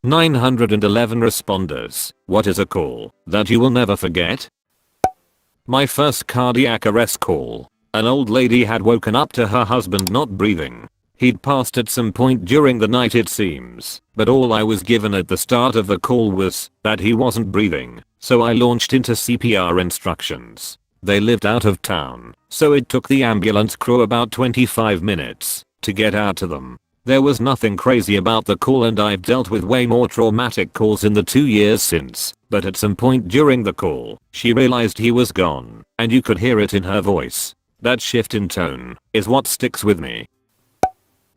911 responders. What is a call that you will never forget? My first cardiac arrest call. An old lady had woken up to her husband not breathing. He'd passed at some point during the night it seems, but all I was given at the start of the call was that he wasn't breathing, so I launched into CPR instructions. They lived out of town, so it took the ambulance crew about 25 minutes to get out to them. There was nothing crazy about the call and I've dealt with way more traumatic calls in the 2 years since, but at some point during the call, she realized he was gone, and you could hear it in her voice. That shift in tone is what sticks with me.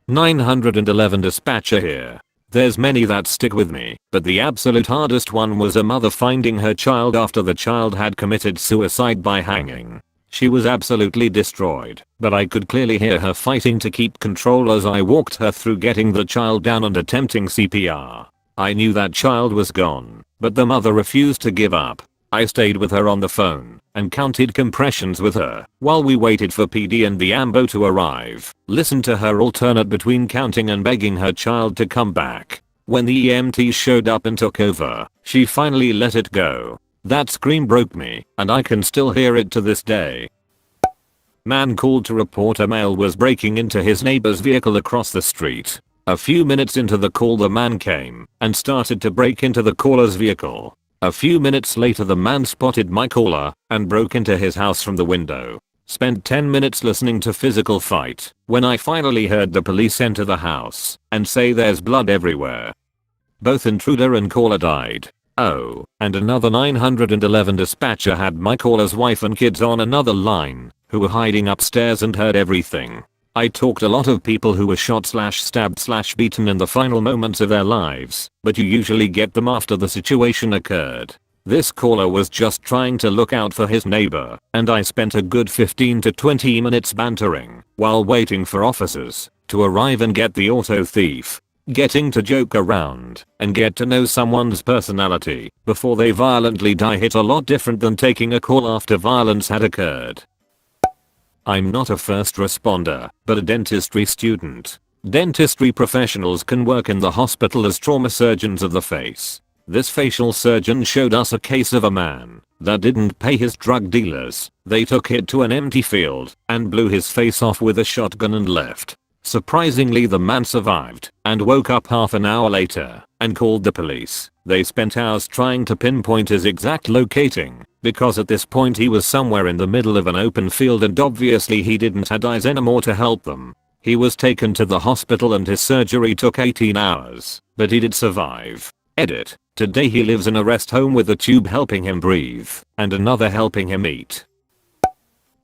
911 dispatcher here. There's many that stick with me, but the absolute hardest one was a mother finding her child after the child had committed suicide by hanging. She was absolutely destroyed, but I could clearly hear her fighting to keep control as I walked her through getting the child down and attempting CPR. I knew that child was gone, but the mother refused to give up. I stayed with her on the phone and counted compressions with her while we waited for PD and the ambo to arrive, listened to her alternate between counting and begging her child to come back. When the EMTs showed up and took over, she finally let it go. That scream broke me, and I can still hear it to this day. Man called to report a male was breaking into his neighbor's vehicle across the street. A few minutes into the call the man came and started to break into the caller's vehicle. A few minutes later the man spotted my caller and broke into his house from the window. Spent 10 minutes listening to physical fight when I finally heard the police enter the house and say there's blood everywhere. Both intruder and caller died. Oh, and another 911 dispatcher had my caller's wife and kids on another line who were hiding upstairs and heard everything. I talked a lot of people who were shot / stabbed / beaten in the final moments of their lives, but you usually get them after the situation occurred. This caller was just trying to look out for his neighbor, and I spent a good 15 to 20 minutes bantering while waiting for officers to arrive and get the auto thief. Getting to joke around and get to know someone's personality before they violently die hit a lot different than taking a call after violence had occurred. I'm not a first responder, but a dentistry student. Dentistry professionals can work in the hospital as trauma surgeons of the face. This facial surgeon showed us a case of a man that didn't pay his drug dealers. They took it to an empty field and blew his face off with a shotgun and left. Surprisingly the man survived and woke up half an hour later and called the police. They spent hours trying to pinpoint his exact locating because at this point he was somewhere in the middle of an open field and obviously he didn't have eyes anymore to help them. He was taken to the hospital and his surgery took 18 hours, but he did survive. Edit. Today he lives in a rest home with a tube helping him breathe and another helping him eat.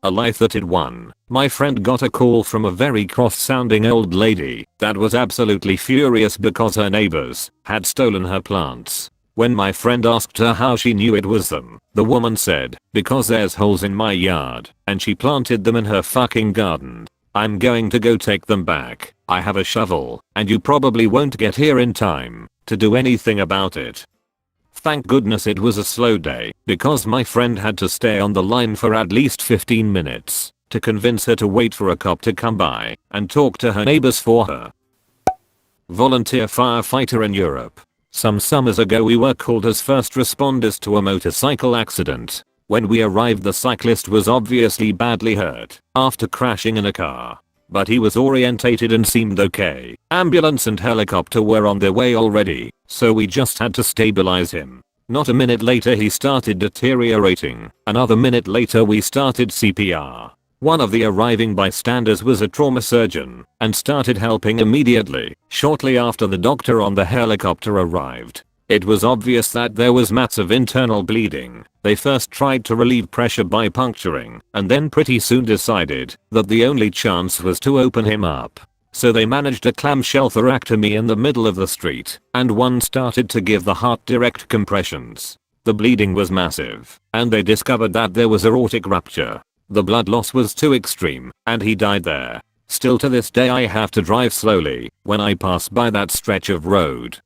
A life that it won. My friend got a call from a very cross-sounding old lady that was absolutely furious because her neighbors had stolen her plants. When my friend asked her how she knew it was them, the woman said, "Because there's holes in my yard, and she planted them in her fucking garden. I'm going to go take them back. I have a shovel, and you probably won't get here in time to do anything about it." Thank goodness it was a slow day, because my friend had to stay on the line for at least 15 minutes to convince her to wait for a cop to come by and talk to her neighbors for her. Volunteer firefighter in Europe. Some summers ago we were called as first responders to a motorcycle accident. When we arrived the cyclist was obviously badly hurt after crashing in a car. But he was orientated and seemed okay. Ambulance and helicopter were on their way already, so we just had to stabilize him. Not a minute later he started deteriorating. Another minute later we started CPR. One of the arriving bystanders was a trauma surgeon and started helping immediately, shortly after the doctor on the helicopter arrived. It was obvious that there was massive internal bleeding. They first tried to relieve pressure by puncturing, and then pretty soon decided that the only chance was to open him up. So they managed a clamshell thoracotomy in the middle of the street, and one started to give the heart direct compressions. The bleeding was massive, and they discovered that there was aortic rupture. The blood loss was too extreme, and he died there. Still to this day I have to drive slowly when I pass by that stretch of road.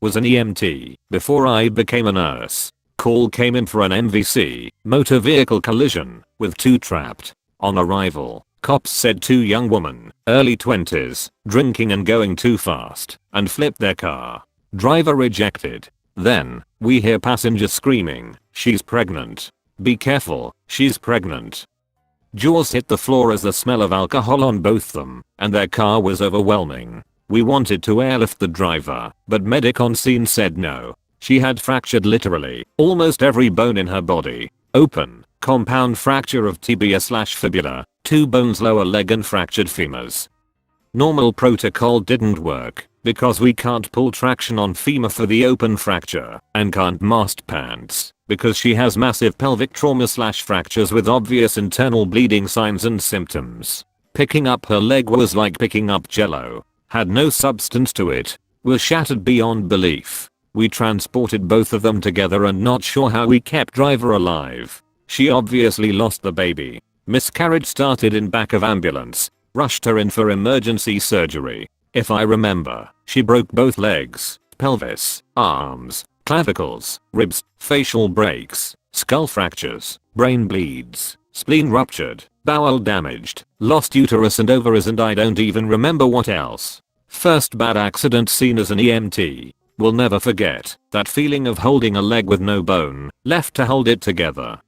Was an EMT before I became a nurse. Call came in for an MVC, motor vehicle collision, with two trapped. On arrival, cops said two young women, early 20s, drinking and going too fast, and flipped their car. Driver rejected. Then, we hear passenger screaming, "She's pregnant. Be careful, she's pregnant." Jaws hit the floor as the smell of alcohol on both them, and their car was overwhelming. We wanted to airlift the driver, but medic on scene said no. She had fractured literally almost every bone in her body. Open, compound fracture of tibia/fibula, 2 bones lower leg and fractured femurs. Normal protocol didn't work, because we can't pull traction on femur for the open fracture, and can't mast pants, because she has massive pelvic trauma/fractures with obvious internal bleeding signs and symptoms. Picking up her leg was like picking up jello. Had no substance to it. Was shattered beyond belief. We transported both of them together and not sure how we kept driver alive. She obviously lost the baby. Miscarriage started in back of ambulance. Rushed her in for emergency surgery. If I remember, she broke both legs, pelvis, arms, clavicles, ribs, facial breaks, skull fractures, brain bleeds, spleen ruptured, bowel damaged, lost uterus and ovaries, and I don't even remember what else. First bad accident seen as an EMT. Will never forget that feeling of holding a leg with no bone left to hold it together.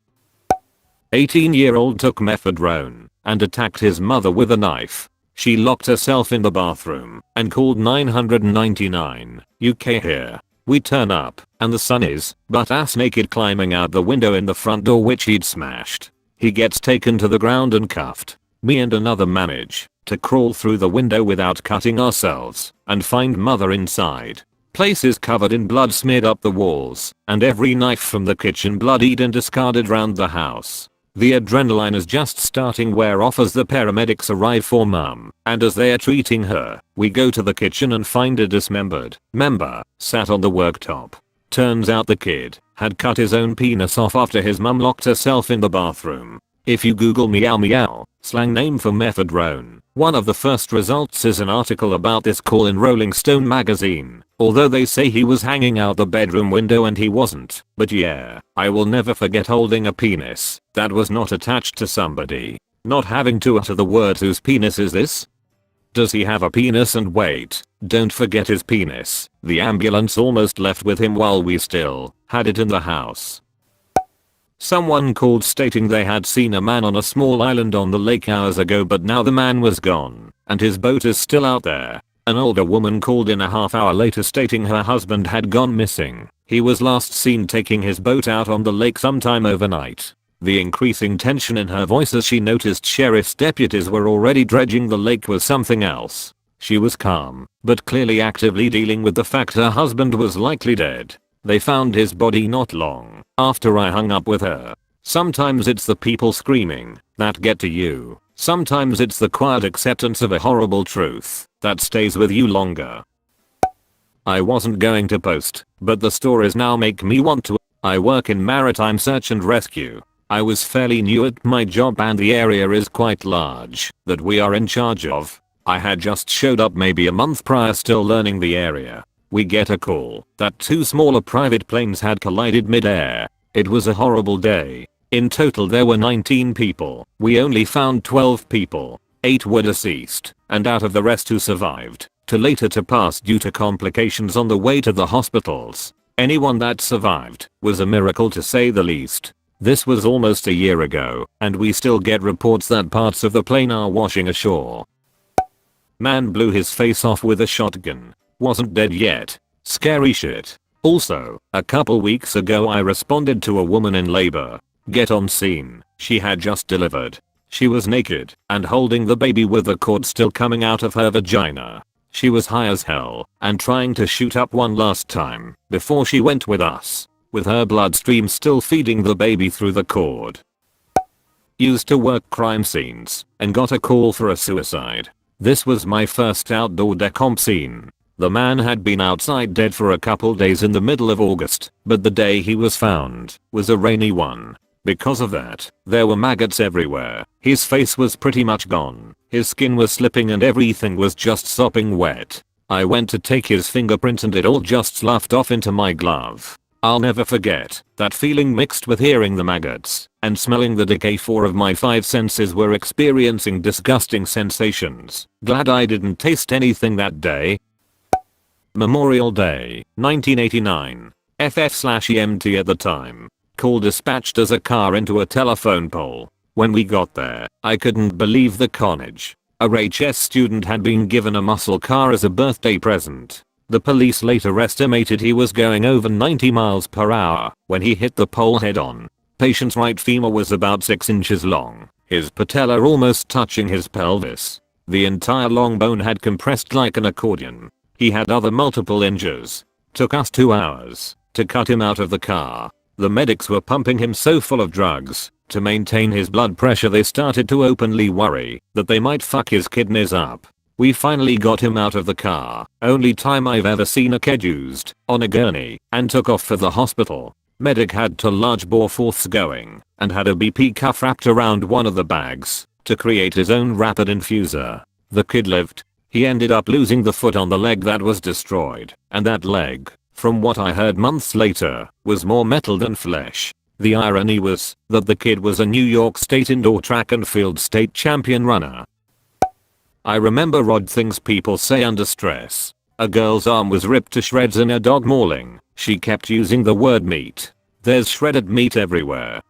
18-year-old took methadone and attacked his mother with a knife. She locked herself in the bathroom and called 999 UK here. We turn up and the son is butt-ass naked climbing out the window in the front door which he'd smashed. He gets taken to the ground and cuffed. Me and another manage to crawl through the window without cutting ourselves and find mother inside. Place is covered in blood smeared up the walls and every knife from the kitchen bloodied and discarded round the house. The adrenaline is just starting wear off as the paramedics arrive for mum, and as they are treating her, we go to the kitchen and find a dismembered member sat on the worktop. Turns out the kid had cut his own penis off after his mum locked herself in the bathroom. If you Google meow meow, slang name for methadone, one of the first results is an article about this call in Rolling Stone magazine, although they say he was hanging out the bedroom window and he wasn't. But yeah, I will never forget holding a penis that was not attached to somebody. Not having to utter the words "whose penis is this?" Does he have a penis? And wait, don't forget his penis. The ambulance almost left with him while we still had it in the house. Someone called stating they had seen a man on a small island on the lake hours ago, but now the man was gone and his boat is still out there. An older woman called in a half hour later stating her husband had gone missing. He was last seen taking his boat out on the lake sometime overnight. The increasing tension in her voice as she noticed sheriff's deputies were already dredging the lake was something else. She was calm, but clearly actively dealing with the fact her husband was likely dead. They found his body not long after I hung up with her. Sometimes it's the people screaming that get to you. Sometimes it's the quiet acceptance of a horrible truth that stays with you longer. I wasn't going to post, but the stories now make me want to. I work in maritime search and rescue. I was fairly new at my job and the area is quite large that we are in charge of. I had just showed up maybe a month prior, still learning the area. We get a call that 2 smaller private planes had collided mid-air. It was a horrible day. In total there were 19 people. We only found 12 people. 8 were deceased, and out of the rest who survived, to later to pass due to complications on the way to the hospitals. Anyone that survived was a miracle to say the least. This was almost a year ago, and we still get reports that parts of the plane are washing ashore. Man blew his face off with a shotgun. Wasn't dead yet. Scary shit. Also, a couple weeks ago I responded to a woman in labor. Get on scene. She had just delivered. She was naked and holding the baby with the cord still coming out of her vagina. She was high as hell and trying to shoot up one last time before she went with us, with her bloodstream still feeding the baby through the cord. Used to work crime scenes and got a call for a suicide. This was my first outdoor decomp scene. The man had been outside dead for a couple days in the middle of August, but the day he was found was a rainy one. Because of that, there were maggots everywhere. His face was pretty much gone. His skin was slipping and everything was just sopping wet. I went to take his fingerprint and it all just sloughed off into my glove. I'll never forget that feeling mixed with hearing the maggots and smelling the decay. 4 of my 5 senses were experiencing disgusting sensations. Glad I didn't taste anything that day. Memorial Day, 1989. FF/EMT at the time. Call dispatched as a car into a telephone pole. When we got there, I couldn't believe the carnage. A RHS student had been given a muscle car as a birthday present. The police later estimated he was going over 90 miles per hour when he hit the pole head on. Patient's right femur was about 6 inches long, his patella almost touching his pelvis. The entire long bone had compressed like an accordion. He had other multiple injuries. Took us 2 hours to cut him out of the car. The medics were pumping him so full of drugs. To maintain his blood pressure they started to openly worry that they might fuck his kidneys up. We finally got him out of the car, only time I've ever seen a kid used, on a gurney, and took off for the hospital. Medic had 2 large bore forths going, and had a BP cuff wrapped around one of the bags, to create his own rapid infuser. The kid lived. He ended up losing the foot on the leg that was destroyed, and that leg, from what I heard months later, was more metal than flesh. The irony was that the kid was a New York State indoor track and field state champion runner. I remember odd things people say under stress. A girl's arm was ripped to shreds in a dog mauling. She kept using the word meat. There's shredded meat everywhere.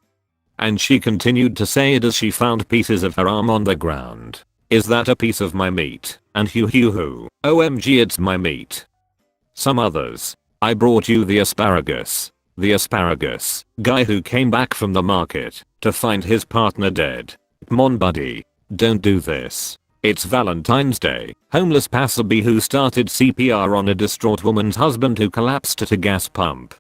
And she continued to say it as she found pieces of her arm on the ground. Is that a piece of my meat? And hoo. OMG, it's my meat. Some others. I brought you the asparagus. The asparagus guy who came back from the market to find his partner dead. Come on buddy. Don't do this. It's Valentine's Day. Homeless passerby who started CPR on a distraught woman's husband who collapsed at a gas pump.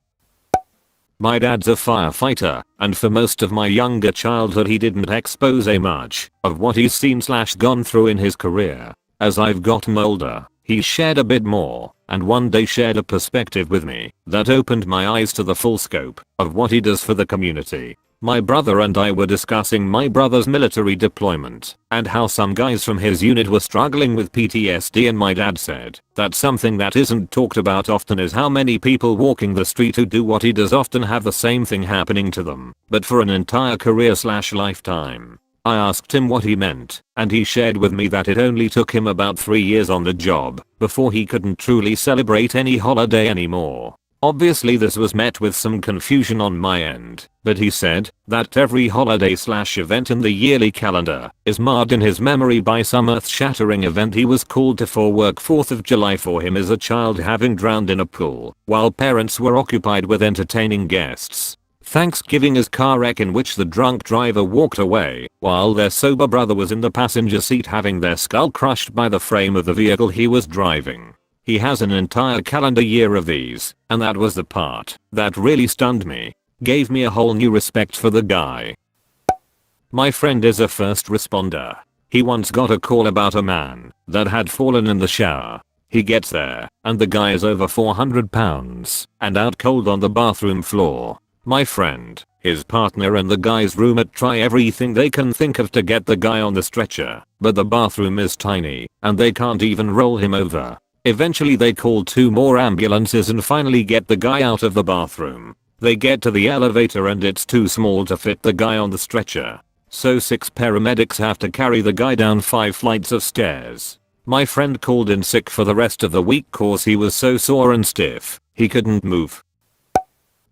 My dad's a firefighter, and for most of my younger childhood he didn't expose much of what he's seen/gone through in his career. As I've gotten older, he shared a bit more, and one day shared a perspective with me that opened my eyes to the full scope of what he does for the community. My brother and I were discussing my brother's military deployment and how some guys from his unit were struggling with PTSD, and my dad said that something that isn't talked about often is how many people walking the street who do what he does often have the same thing happening to them, but for an entire career/lifetime. I asked him what he meant, and he shared with me that it only took him about 3 years on the job before he couldn't truly celebrate any holiday anymore. Obviously this was met with some confusion on my end, but he said that every holiday/event in the yearly calendar is marred in his memory by some earth-shattering event he was called to for work. 4th of July for him as a child having drowned in a pool while parents were occupied with entertaining guests. Thanksgiving is car wreck in which the drunk driver walked away while their sober brother was in the passenger seat having their skull crushed by the frame of the vehicle he was driving. He has an entire calendar year of these, and that was the part that really stunned me. Gave me a whole new respect for the guy. My friend is a first responder. He once got a call about a man that had fallen in the shower. He gets there, and the guy is over 400 pounds and out cold on the bathroom floor. My friend, his partner and the guy's roommate try everything they can think of to get the guy on the stretcher, but the bathroom is tiny, and they can't even roll him over. Eventually they call 2 more ambulances and finally get the guy out of the bathroom. They get to the elevator and it's too small to fit the guy on the stretcher. So 6 paramedics have to carry the guy down 5 flights of stairs. My friend called in sick for the rest of the week cause he was so sore and stiff, he couldn't move.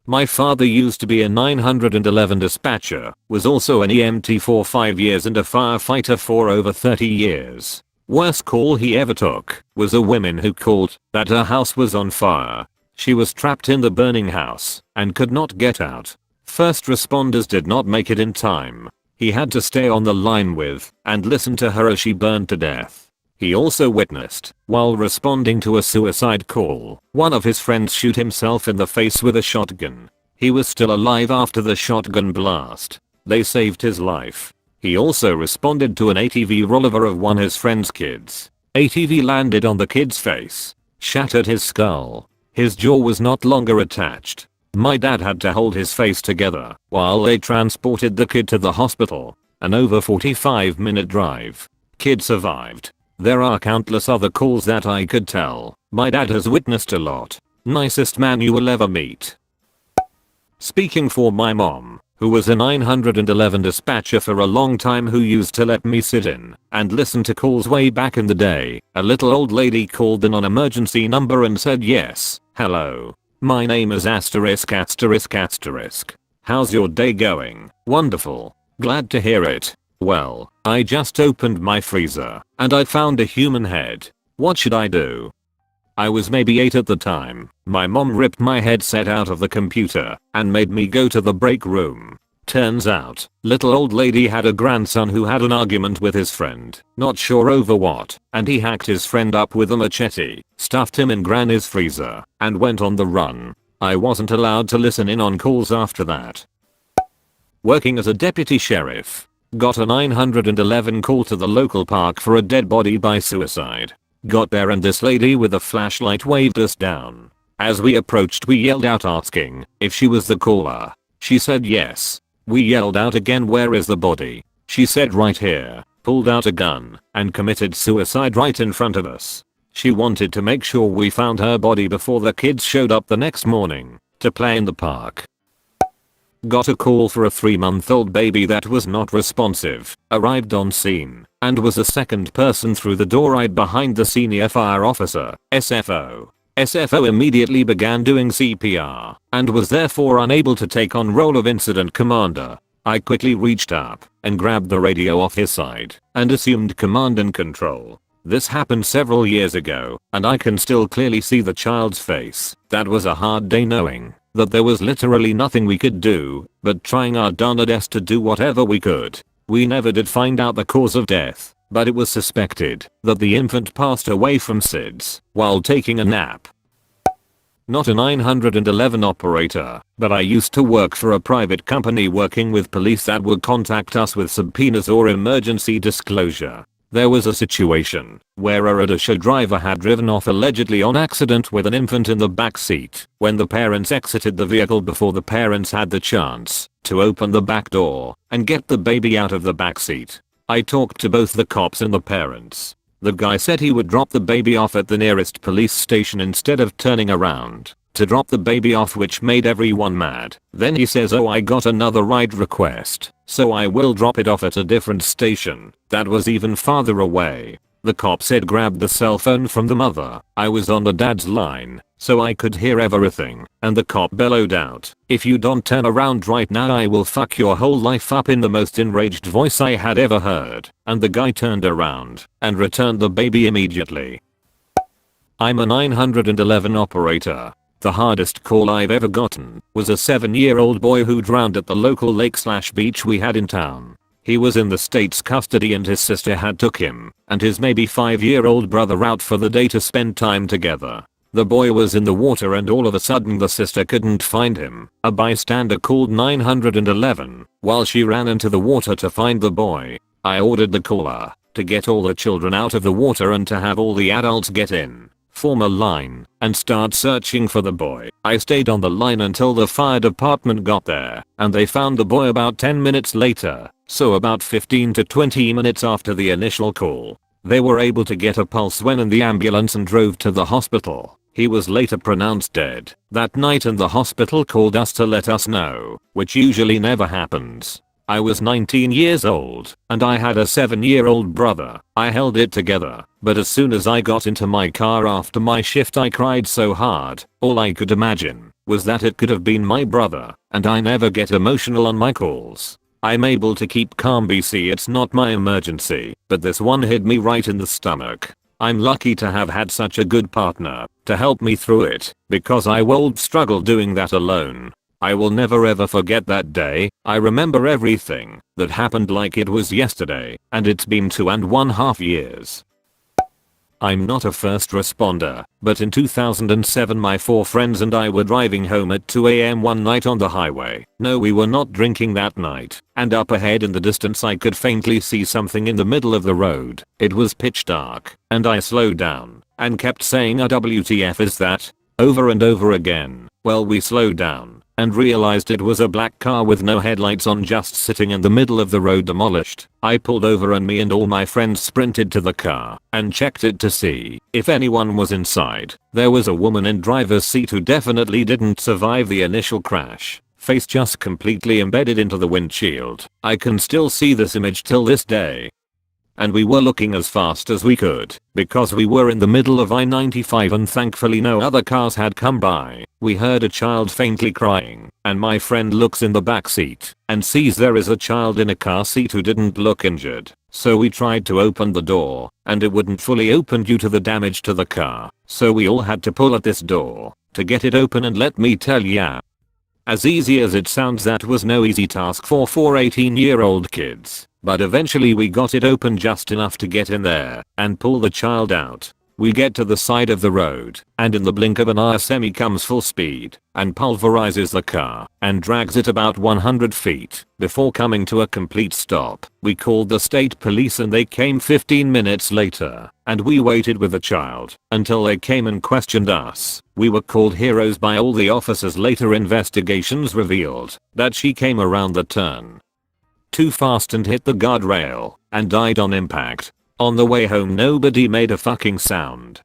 My father used to be a 911 dispatcher, was also an EMT for 5 years and a firefighter for over 30 years. Worst call he ever took was a woman who called that her house was on fire. She was trapped in the burning house and could not get out. First responders did not make it in time. He had to stay on the line with and listen to her as she burned to death. He also witnessed, while responding to a suicide call, one of his friends shoot himself in the face with a shotgun. He was still alive after the shotgun blast. They saved his life. He also responded to an ATV rollover of one of his friend's kids. ATV landed on the kid's face, shattered his skull. His jaw was not longer attached. My dad had to hold his face together while they transported the kid to the hospital. An over 45-minute drive. Kid survived. There are countless other calls that I could tell. My dad has witnessed a lot. Nicest man you will ever meet. Speaking for my mom, who was a 911 dispatcher for a long time who used to let me sit in and listen to calls way back in the day. A little old lady called the non-emergency number and said, "Yes, hello. My name is asterisk asterisk asterisk. How's your day going? Wonderful. Glad to hear it. Well, I just opened my freezer and I found a human head. What should I do?" I was maybe 8 at the time. My mom ripped my headset out of the computer and made me go to the break room. Turns out, little old lady had a grandson who had an argument with his friend, not sure over what, and he hacked his friend up with a machete, stuffed him in granny's freezer, and went on the run. I wasn't allowed to listen in on calls after that. Working as a deputy sheriff. Got a 911 call to the local park for a dead body by suicide. Got there and this lady with a flashlight waved us down. As we approached we yelled out asking if she was the caller. She said yes. We yelled out again, "Where is the body?" She said, "Right here," pulled out a gun and committed suicide right in front of us. She wanted to make sure we found her body before the kids showed up the next morning to play in the park. Got a call for a 3-month-old baby that was not responsive, arrived on scene, and was a second person through the door right behind the senior fire officer, SFO. SFO immediately began doing CPR, and was therefore unable to take on role of incident commander. I quickly reached up and grabbed the radio off his side, and assumed command and control. This happened several years ago, and I can still clearly see the child's face. That was a hard day knowing that there was literally nothing we could do but trying our darnedest to do whatever we could. We never did find out the cause of death, but it was suspected that the infant passed away from SIDS while taking a nap. Not a 911 operator, but I used to work for a private company working with police that would contact us with subpoenas or emergency disclosure. There was a situation where a RedditJar driver had driven off allegedly on accident with an infant in the back seat when the parents exited the vehicle before the parents had the chance to open the back door and get the baby out of the back seat. I talked to both the cops and the parents. The guy said he would drop the baby off at the nearest police station instead of turning around to drop the baby off, which made everyone mad. Then he says, "Oh, I got another ride request, so I will drop it off at a different station that was even farther away." The cop said, "Grab the cell phone from the mother." I was on the dad's line, so I could hear everything, and the cop bellowed out, "If you don't turn around right now, I will fuck your whole life up," in the most enraged voice I had ever heard. And the guy turned around and returned the baby immediately. I'm a 911 operator. The hardest call I've ever gotten was a 7-year-old boy who drowned at the local lake/beach we had in town. He was in the state's custody and his sister had took him and his maybe 5-year-old brother out for the day to spend time together. The boy was in the water and all of a sudden the sister couldn't find him. A bystander called 911 while she ran into the water to find the boy. I ordered the caller to get all the children out of the water and to have all the adults get in, form a line, and start searching for the boy. I stayed on the line until the fire department got there, and they found the boy about 10 minutes later, so about 15 to 20 minutes after the initial call. They were able to get a pulse when in the ambulance and drove to the hospital. He was later pronounced dead that night and the hospital called us to let us know, which usually never happens. I was 19 years old, and I had a 7-year-old brother. I held it together, but as soon as I got into my car after my shift I cried so hard. All I could imagine was that it could have been my brother, and I never get emotional on my calls. I'm able to keep calm BC, it's not my emergency, but this one hit me right in the stomach. I'm lucky to have had such a good partner to help me through it, because I would struggle doing that alone. I will never ever forget that day. I remember everything that happened like it was yesterday, and it's been 2.5 years. I'm not a first responder, but in 2007 my 4 friends and I were driving home at 2 AM one night on the highway. No, we were not drinking that night, and up ahead in the distance I could faintly see something in the middle of the road. It was pitch dark, and I slowed down and kept saying, "WTF is that?" over and over again. Well, we slowed down and realized it was a black car with no headlights on, just sitting in the middle of the road demolished. I pulled over and me and all my friends sprinted to the car and checked it to see if anyone was inside. There was a woman in driver's seat who definitely didn't survive the initial crash. face just completely embedded into the windshield. I can still see this image till this day. And we were looking as fast as we could because we were in the middle of I-95 and thankfully no other cars had come by. We heard a child faintly crying and my friend looks in the back seat and sees there is a child in a car seat who didn't look injured. So we tried to open the door and it wouldn't fully open due to the damage to the car. So we all had to pull at this door to get it open, and let me tell ya, as easy as it sounds, that was no easy task for 4 18-year-old kids. But eventually we got it open just enough to get in there and pull the child out. We get to the side of the road and in the blink of an eye a semi comes full speed and pulverizes the car and drags it about 100 feet before coming to a complete stop. We called the state police and they came 15 minutes later and we waited with the child until they came and questioned us. We were called heroes by all the officers. Later investigations revealed that she came around the turn too fast and hit the guardrail and died on impact. On the way home nobody made a fucking sound.